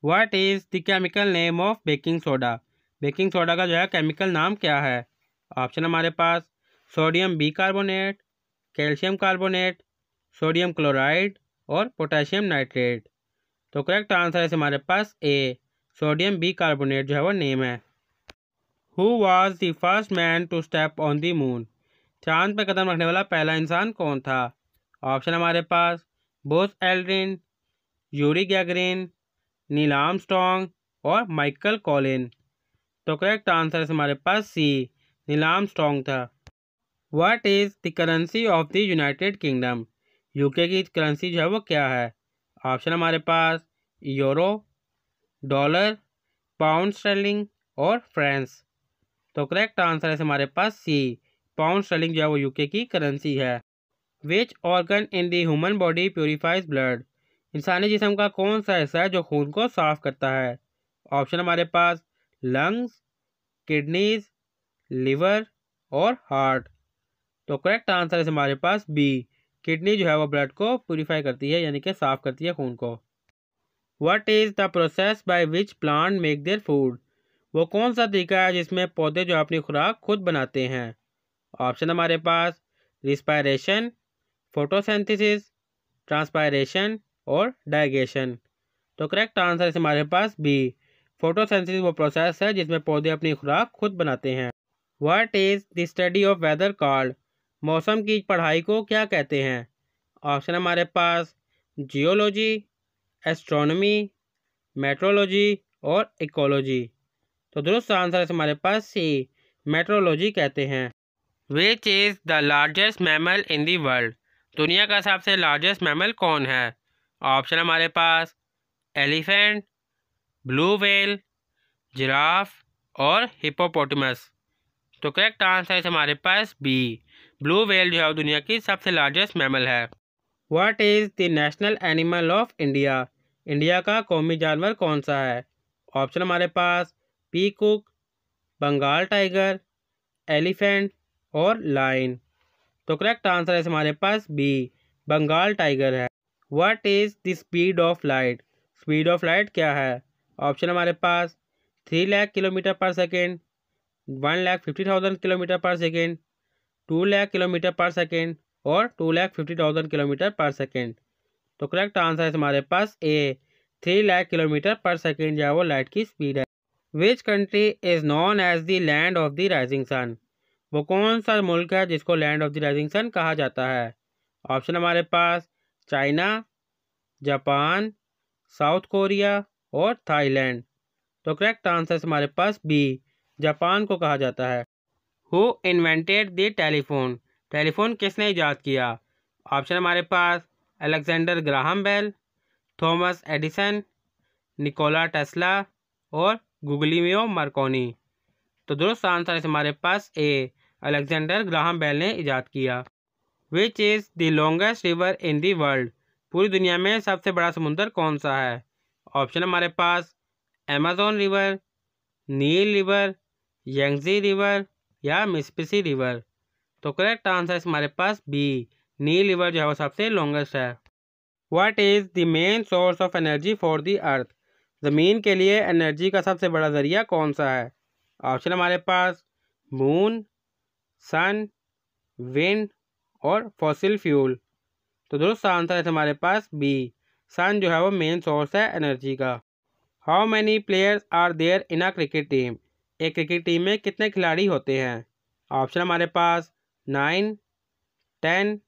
What is the chemical name of baking soda. Baking soda का जो है chemical नाम क्या है। ऑप्शन हमारे पास sodium bicarbonate, calcium carbonate, sodium chloride और पोटेशियम नाइट्रेट। तो करेक्ट आंसर है हमारे पास ए, सोडियम बिकार्बोनेट जो है वो नेम है। Who was the first man to step on the moon. चांद पर कदम रखने वाला पहला इंसान कौन था। ऑप्शन हमारे पास Buzz Aldrin, Yuri Gagarin, Neil Armstrong और माइकल कॉलिन। तो करेक्ट आंसर है हमारे पास सी, नील आर्मस्ट्रॉन्ग था। What is the currency of the United Kingdom. UK की करेंसी जो है वो क्या है। ऑप्शन हमारे पास यूरो, डॉलर, पाउंड स्टर्लिंग और फ्रांस। तो करेक्ट आंसर है हमारे पास सी, पाउंड स्टर्लिंग जो है वो यूके की करेंसी है। Which organ in the human body purifiers blood. इंसानी जिस्म का कौन सा हिस्सा है जो खून को साफ करता है। ऑप्शन हमारे पास लंग्स, किडनीज, लिवर और हार्ट। तो करेक्ट आंसर है हमारे पास बी, किडनी जो है वो ब्लड को प्योरीफाई करती है यानी कि साफ करती है खून को। What is the process by which plant make their food. वो कौन सा तरीका है जिसमें पौधे जो अपनी खुराक खुद बनाते हैं। ऑप्शन हमारे पास रिस्पायरेशन, फोटोसिंथेसिस, ट्रांसपायरेशन और डाइजेशन। तो करेक्ट आंसर है हमारे पास बी, फोटोसिंथेसिस वो प्रोसेस है जिसमें पौधे अपनी खुराक खुद बनाते हैं। What is the study of weather called. मौसम की पढ़ाई को क्या कहते हैं। ऑप्शन हमारे पास जियोलॉजी, एस्ट्रोनॉमी, मेट्रोलॉजी और इकोलॉजी। तो दुरुस्त आंसर है हमारे पास सी, मेट्रोलॉजी कहते हैं। विच is the largest mammal in the world. दुनिया का सबसे लार्जेस्ट मैमल कौन है। ऑप्शन हमारे पास एलिफेंट, ब्लू व्हेल, जिराफ और हिप्पोपोटामस। तो करेक्ट आंसर है हमारे पास बी, ब्लू व्हेल जो है दुनिया की सबसे लार्जेस्ट मैमल है। What is the national animal of India. India का कौमी जानवर कौन सा है। ऑप्शन हमारे पास पीकॉक, बंगाल टाइगर, एलिफेंट और लायन। तो करेक्ट आंसर है हमारे पास बी, बंगाल टाइगर है। What is the speed of light. Speed of light क्या है। ऑप्शन हमारे पास 3 लाख किलोमीटर पर सेकेंड, 1,50,000 किलोमीटर पर सेकेंड, 2 लाख किलोमीटर पर सेकेंड और 2,50,000 किलोमीटर पर सेकेंड। तो करेक्ट आंसर है हमारे पास ए, 3 लाख किलोमीटर पर सेकेंड जो है वो लाइट की स्पीड है। Which country is known as the land of the rising sun. वो कौन सा मुल्क है जिसको land of the rising sun कहा जाता है। ऑप्शन हमारे पास चाइना, जापान, साउथ कोरिया और थाईलैंड। तो करेक्ट आंसर हमारे पास बी, जापान को कहा जाता है। Who invented the telephone. Telephone किसने इजाद किया। ऑप्शन हमारे पास Alexander Graham Bell, Thomas Edison, Nikola Tesla और गुगलियो मार्कोनी। तो दुरुस्त आंसर है हमारे पास ए, अलेक्जेंडर ग्राहम बेल ने इजाद किया। Which is the longest river in the world. पूरी दुनिया में सबसे बड़ा समुंदर कौन सा है। ऑप्शन हमारे पास अमेज़न रिवर, नील रिवर, यांगजी रिवर या मिसिसिपी रिवर। तो करेक्ट आंसर है हमारे पास बी, नील रिवर जो है वो सबसे लॉन्गेस्ट है। What is the main source of energy for the earth. ज़मीन के लिए एनर्जी का सबसे बड़ा ज़रिया कौन सा है। ऑप्शन हमारे पास मून, सन, विंड और फॉसिल फ्यूल। तो दुरुस्त आंसर है हमारे पास बी, सन जो है वो मेन सोर्स है एनर्जी का। How many players are there in a cricket team. एक क्रिकेट टीम में कितने खिलाड़ी होते हैं। ऑप्शन हमारे पास 9, 10,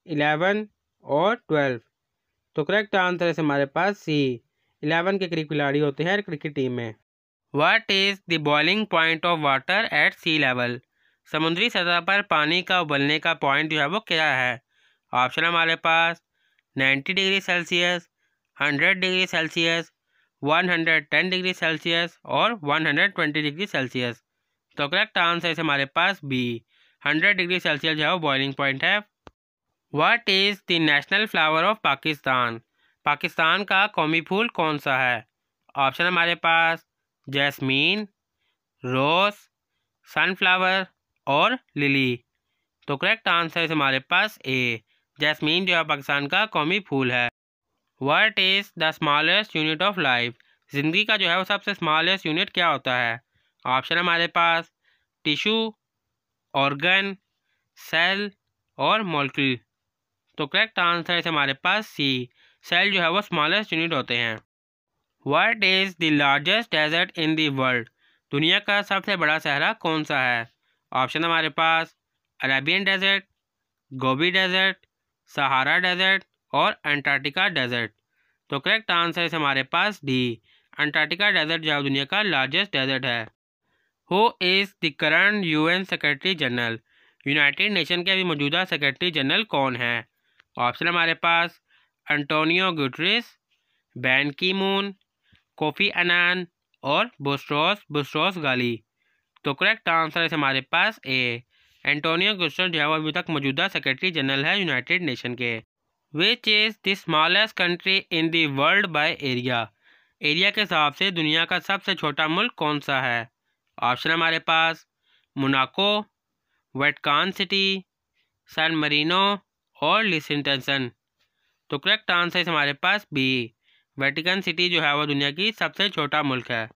11 और 12। तो करेक्ट आंसर है हमारे पास सी, 11 के करीब खिलाड़ी होते हैं क्रिकेट टीम में। What is the boiling point of water at sea level. समुद्री सतह पर पानी का उबलने का पॉइंट जो है वो क्या है। ऑप्शन हमारे पास 90 degree Celsius, 100 degree Celsius, 110 degree Celsius और 120 डिग्री सेल्सियस। तो करेक्ट आंसर है हमारे पास बी, 100 डिग्री सेल्सियस जो है वो बॉइलिंग पॉइंट है। What is the national flower of Pakistan. Pakistan का कौमी फूल कौन सा है। ऑप्शन हमारे पास जैस्मीन, रोज़, सनफ्लावर और लिली। तो करेक्ट आंसर है हमारे पास ए, जैस्मीन जो है पाकिस्तान का कौमी फूल है। What is the smallest unit of life. ज़िंदगी का जो है वो सबसे स्मॉलेस्ट यूनिट क्या होता है? ऑप्शन हमारे पास टिश्यू, ऑर्गन, सेल और मॉलिक्यूल। तो करेक्ट आंसर है हमारे पास सी, सेल जो है वो स्मॉलेस्ट यूनिट होते हैं। What is the largest desert in the world? दुनिया का सबसे बड़ा सहरा कौन सा है? ऑप्शन हमारे पास Arabian desert, Gobi desert, Sahara desert और अंटार्कटिका डेजर्ट। तो करेक्ट आंसर है हमारे पास डी, अंटार्कटिका डेजर्ट जो है दुनिया का लार्जेस्ट डेजर्ट है। Who is the current UN secretary general? United nation के अभी मौजूदा सेक्रेटरी जनरल कौन है? ऑप्शन हमारे पास एंटोनियो गुटरेस, बैन की मून, कोफी अनान और बुस्ट्रोस गाली। तो करेक्ट आंसर है हमारे पास ए, एंटोनियो गुटरेस जो है वो अभी तक मौजूदा सेक्रेटरी जनरल है यूनाइटेड नेशन के। विच is the smallest country in the world by area? Area के हिसाब से दुनिया का सबसे छोटा मुल्क कौन सा है? ऑप्शन हमारे पास Monaco, Vatican City, San Marino और लिechtenstein। तो करेक्ट आंसर है हमारे पास बी, वेटिकन सिटी जो है वो दुनिया की सबसे छोटा मुल्क है।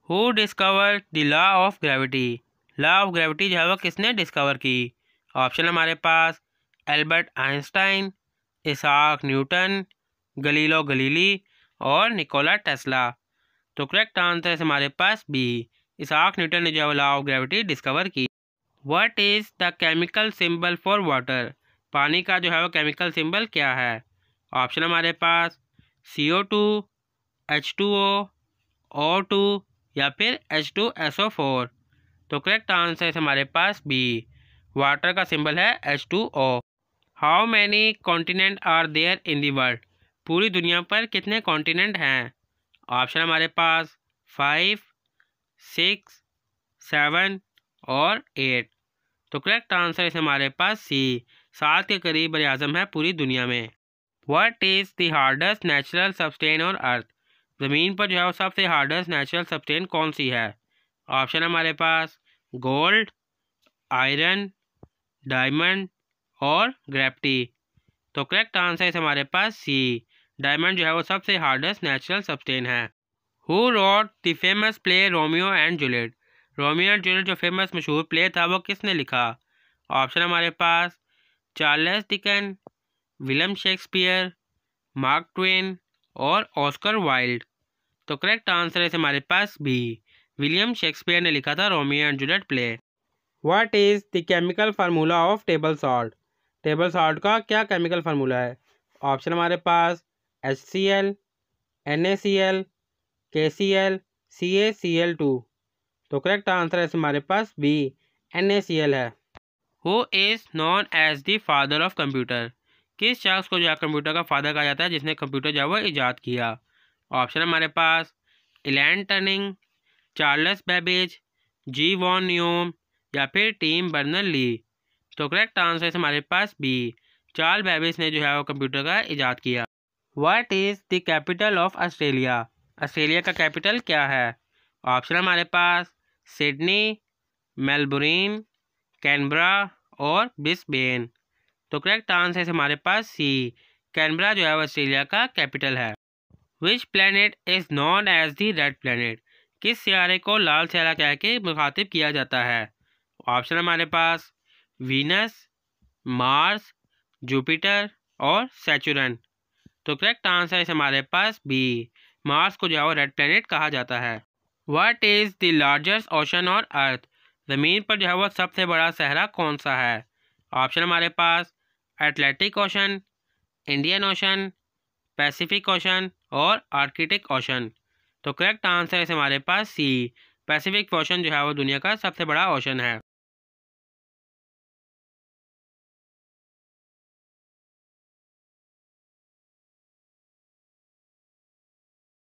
Who discover the law of gravity? Law of gravity जो है वो किसने डिस्कवर की? ऑप्शन हमारे पास एल्बर्ट आइंस्टाइन, इसाक न्यूटन, गलीलो गलीली और निकोला टेस्ला। तो करेक्ट आंसर है हमारे पास बी, इसाक न्यूटन ने जो लॉ ऑफ ग्रेविटी डिस्कवर की। What is the chemical symbol for water? पानी का जो है वो केमिकल सिंबल क्या है? ऑप्शन हमारे पास CO2, H2O, O2 या फिर H2SO4। तो करेक्ट आंसर है हमारे पास बी, वाटर का सिंबल है H2O। How many continent are there in the world? पूरी दुनिया पर कितने कॉन्टिनेंट हैं? ऑप्शन हमारे पास 5, 6, 7 और 8। तो करेक्ट आंसर है हमारे पास सी, 7 के करीब बड़े आज़म है पूरी दुनिया में। What is the hardest natural substance on earth? ज़मीन पर जो है वो सबसे हार्डेस्ट नेचुरल सब्सटेन कौन सी है? ऑप्शन हमारे पास गोल्ड, आयरन, डायमंड और ग्रेविटी। तो करेक्ट आंसर है हमारे पास सी, डायमंड जो है वो सबसे हार्डेस्ट नेचुरल सब्सटेन है। Who wrote the famous play Romeo and Juliet? Romeo and Juliet जो फेमस मशहूर प्ले था वो किसने लिखा? ऑप्शन हमारे पास Charles Dickens, William Shakespeare, Mark Twain और ऑस्कर वाइल्ड। तो करेक्ट आंसर है हमारे पास बी, विलियम शेक्सपियर ने लिखा था Romeo and Juliet play. What is the chemical formula of table salt? Table salt का क्या केमिकल फार्मूला है? ऑप्शन हमारे पास HCl, NaCl, KCl, CaCl2। तो करेक्ट आंसर है हमारे पास बी, NaCl है। Who is known as the father of computer? किस शख्स को जो है कंप्यूटर का फादर कहा जाता है जिसने कंप्यूटर जो है वो ईजाद किया? ऑप्शन हमारे पास Alan Turing, Charles Babbage, G von Neumann या फिर टिम बर्नर ली। तो करेक्ट आंसर है हमारे पास बी, चार्ल्स बेबेज ने जो है वो कंप्यूटर का ईजाद किया। What is the capital of Australia? Australia का कैपिटल क्या है? ऑप्शन हमारे पास सिडनी, मेलबोर्न, कैनबरा और ब्रिस्बेन। तो करेक्ट आंसर है हमारे पास सी, कैनबरा जो है वो ऑस्ट्रेलिया का कैपिटल है। Which planet is known as the red planet? किस सियारे को लाल सियारा कह के मुखातिब किया जाता है? ऑप्शन हमारे पास वीनस, मार्स, जुपिटर और सैटर्न। तो करेक्ट आंसर है हमारे पास बी, मार्स को जो है वो रेड प्लैनेट कहा जाता है। What is the largest ocean on earth? ज़मीन पर जो है वो सबसे बड़ा सहरा कौन सा है? ऑप्शन हमारे पास Atlantic Ocean, Indian Ocean, Pacific Ocean और आर्कटिक ओशन। तो करेक्ट आंसर है हमारे पास सी, पैसिफिक ओशन जो है वो दुनिया का सबसे बड़ा ओशन है।